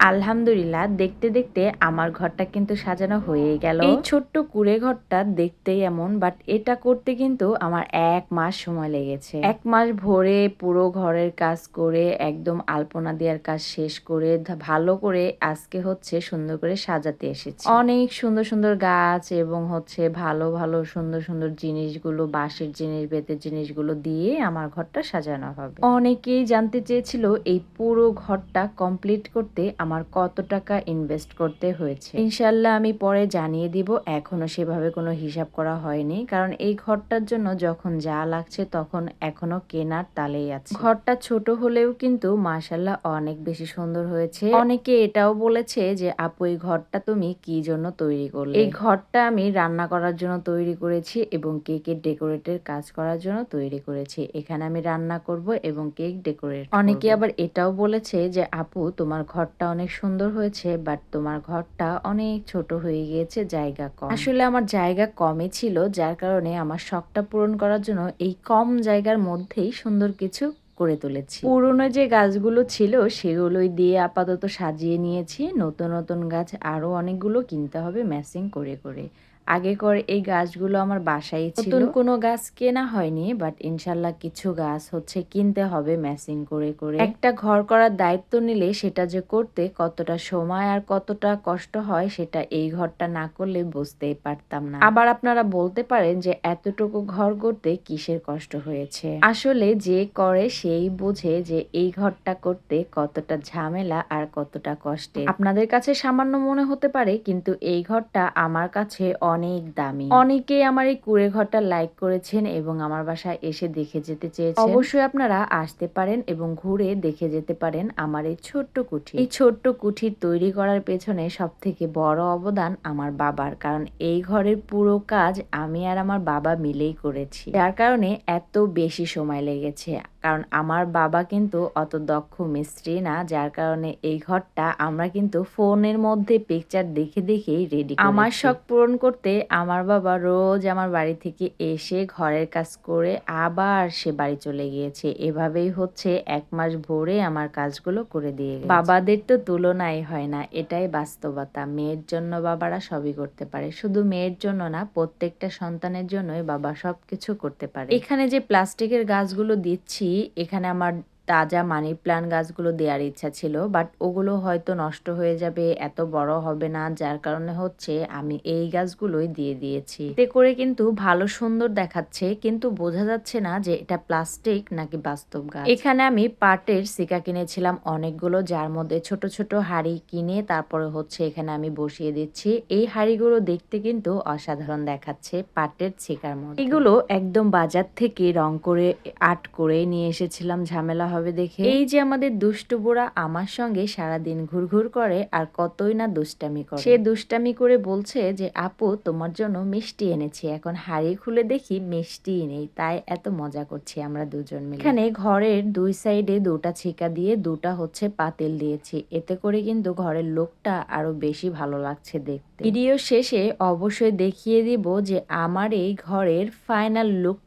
আলহামদুলিল্লাহ, দেখতে দেখতে আমার ঘরটা কিন্তু সাজানো হয়েই গেল। এই ছোট্ট কুঁড়ে ঘরটা দেখতেই এমন, বাট এটা করতে কিন্তু আমার ১ মাস সময় লেগেছে। ১ মাস ভরে পুরো ঘরের কাজ করে একদম আলপনা দেওয়ার কাজ শেষ করে ভালো করে আজকে হচ্ছে সুন্দর করে সাজাতে এসেছি। অনেক সুন্দর সুন্দর গাছ এবং হচ্ছে ভালো ভালো সুন্দর সুন্দর জিনিসগুলো, বাঁশের জিনিস, বেতের জিনিসগুলো দিয়ে আমার ঘরটা সাজানো হবে। অনেকেই জানতে চেয়েছিল এই পুরো ঘরটা কমপ্লিট করতে আমার কত টাকা ইনভেস্ট করতে হয়েছে। ইনশাল্লাহ আমি পরে জানিয়ে দিব। এখনো সেভাবে কোনো হিসাব করা হয়নি, কারণ এই ঘরটার জন্য যখন যা লাগছে তখন এখনো কেনার তালেই আছে। ঘরটা ছোট হলেও কিন্তু মাশাল্লাহ অনেক বেশি সুন্দর হয়েছে। অনেকে এটাও বলেছে যে আপু, এই ঘরটা তুমি কি জন্য তৈরি করলে? এই ঘরটা আমি রান্না করার জন্য তৈরি করেছি এবং কেকের ডেকোরেটের কাজ করার জন্য তৈরি করেছি। এখানে আমি রান্না করব এবং কেক ডেকোরেট করব। অনেকে আবার এটাও বলেছে যে আপু, তোমার ঘরটা অনেক সুন্দর হয়েছে, বাট তোমার ঘরটা অনেক ছোট হয়ে গিয়েছে, জায়গা কম। আসলে আমার জায়গা কমই ছিল, যার কারণে আমার শখটা পূরণ করার জন্য এই কম জায়গার মধ্যেই সুন্দর কিছু করে তুলেছি। পুরনো যে গাছগুলো ছিল সেগুলোই দিয়ে আপাতত সাজিয়ে নিয়েছি। নতুন নতুন গাছ আরো অনেকগুলো কিনতে হবে ম্যাচিং করে করে। আগে করে এই গাছগুলো আমার বাসায় ছিল। নতুন কোনো গাছ কেনা হয়নি, বাট ইনশাল্লাহ কিছু গাছ হচ্ছে কিনতে হবে ম্যাচিং করে করে। একটা ঘর করার দায়িত্ব নিলে সেটা যে করতে কতটা সময় আর কতটা কষ্ট হয় সেটা এই ঘরটা না করলে বুঝতেই পারতাম না। আবার আপনারা বলতে পারেন যে এতটুকু ঘর করতে কিসের কষ্ট হয়েছে। আসলে যে করে সেই বোঝে যে এই ঘরটা করতে কতটা ঝামেলা আর কতটা কষ্টের। আপনাদের কাছে সামান্য মনে হতে পারে, কিন্তু এই ঘরটা আমার কাছে অনেক দামি। অনেকেই আমার এই কুঁড়ে ঘরটা লাইক করেছেন এবং আমার বাসায় এসে দেখে যেতে চেয়েছেন। অবশ্যই আপনারা আসতে পারেন এবং ঘুরে দেখে যেতে পারেন আমার এই ছোট্ট কুঠি। এই ছোট্ট কুঠি তৈরি করার পেছনে সব থেকে বড় অবদান আমার বাবার, কারণ এই ঘরের পুরো কাজ আমি আর আমার বাবা মিলেই করেছি, যার কারণে এত বেশি সময় লেগেছে। কারণ আমার বাবা কিন্তু অত দক্ষ মিস্ত্রি না, যার কারণে এই ঘরটা আমরা কিন্তু ফোনের মধ্যে পিকচার দেখে দেখেই রেডি করেছি। আমার শখ পূরণ করতে আমার বাবা রোজ আমার বাড়ি থেকে এসে ঘরের কাজ করে আবার সে বাড়ি চলে গিয়েছে। এভাবেই হচ্ছে ১ মাস ভরে আমার কাজগুলো করে দিয়ে গেছে। বাবাদের তো তুলনাই হয় না, এটাই বাস্তবতা। মেয়ের জন্য বাবারা সবই করতে পারে। শুধু মেয়ের জন্য না, প্রত্যেকটা সন্তানের জন্যই বাবা সবকিছু করতে পারে। এখানে যে প্লাস্টিকের গাছগুলো দিচ্ছি, এখানে আমার তাজা মানি প্ল্যান্ট গাছগুলো দেওয়ার ইচ্ছা ছিল, বাট ওগুলো হয়তো নষ্ট হয়ে যাবে, এত বড় হবে না, যার কারণে হচ্ছে আমি এই গাছগুলোই দিয়ে দিয়েছি। এতে করে কিন্তু ভালো সুন্দর দেখাচ্ছে, কিন্তু বোঝা যাচ্ছে না যে এটা প্লাস্টিক নাকি বাস্তব গাছ। এখানে আমি পাটের সিকা কিনেছিলাম অনেকগুলো, যার মধ্যে ছোট ছোট হাঁড়ি কিনে তারপরে হচ্ছে এখানে আমি বসিয়ে দিচ্ছি। এই হাঁড়িগুলো দেখতে কিন্তু অসাধারণ দেখাচ্ছে পাটের সিকার মধ্যে। এগুলো একদম বাজার থেকে রং করে আর্ট করে নিয়ে এসেছিলাম, ঝামেলা হবে দেখে। এই যে আমাদের দুষ্টু বুড়া আমার সঙ্গে সারাদিন ঘুরঘুর করে আর কতই না দুষ্টামি করে। সে দুষ্টামি করে বলছে যে আপু, তোমার জন্য মিষ্টি এনেছি। এখন হাড়ি খুলে দেখি মিষ্টিই নেই, তাই এত মজা করছি আমরা দুজন মিলে। এখানে ঘরের ২ সাইডে ২টা ছিকা দিয়ে ২টা হচ্ছে পাতিল দিয়েছি, এতে করে কিন্তু ঘরের লোকটা আরো বেশি ভালো লাগছে দেখতে। ভিডিও শেষে অবশ্যই দেখিয়ে দিব যে আমার এই ঘরের ফাইনাল লুক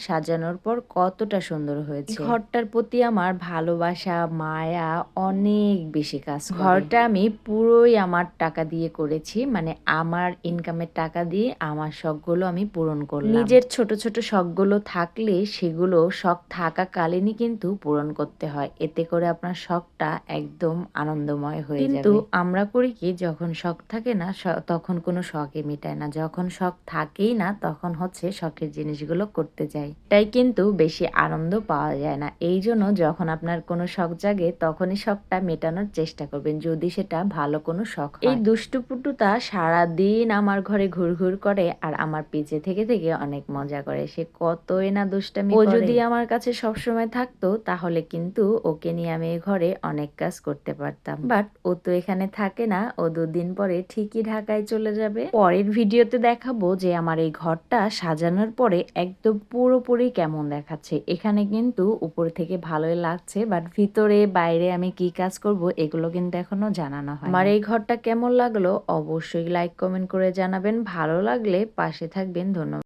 সাজানোর পর কতটা সুন্দর হয়েছে। ঘরটার প্রতি আমার ভালোবাসা, মায়া অনেক বেশি কাজ করে। ঘরটা আমি পুরোই আমার টাকা দিয়ে করেছি, মানে আমার ইনকামের টাকা দিয়ে আমার শখগুলো আমি পূরণ করলাম। নিজের ছোট ছোট শখগুলো থাকলে সেগুলো শখ থাকাকালীনই কিন্তু পূরণ করতে হয়, এতে করে আপনার শখটা একদম আনন্দময় হয়ে যাবে। কিন্তু আমরা করি কি, যখন শখ থাকে না তখন কোনো শখই মিটায় না, যখন শখ থাকেই না তখন হচ্ছে শখের জিনিসগুলো করতে যাই, তাই কিন্তু বেশি আনন্দ পাওয়া যায় না। এই জন্য যখন আপনার কোনো শখ জাগে তখনই শখটা মেটানোর চেষ্টা করবেন, যদি সেটা ভালো কোনো শখ হয়। এই দুষ্টুপুটুটা সারাদিন আমার ঘরে ঘুরঘুর করে আর আমার পিছে থেকে থেকে অনেক মজা করে। সে কতই না দুষ্টামি করে। ও যদি আমার কাছে সবসময় থাকতো তাহলে কিন্তু ওকে নিয়ে আমি ঘরে অনেক কাজ করতে পারতাম, বাট ও তো এখানে থাকে না। ও ২ দিন পরে ঠিকই ঢাকায় চলে যাবে। পরের ভিডিওতে দেখাবো যে আমার এই ঘরটা সাজানোর পরে একদম পুরোপুরি কেমন দেখাচ্ছে। এখানে কিন্তু উপর থেকে ভালোই লাগছে, বাট ভিতরে বাইরে আমি কি কাজ করব এগুলো কিন্তু এখনো জানানো হয়। আমার এই ঘরটা কেমন লাগলো অবশ্যই লাইক কমেন্ট করে জানাবেন। ভালো লাগলে পাশে থাকবেন। ধন্যবাদ।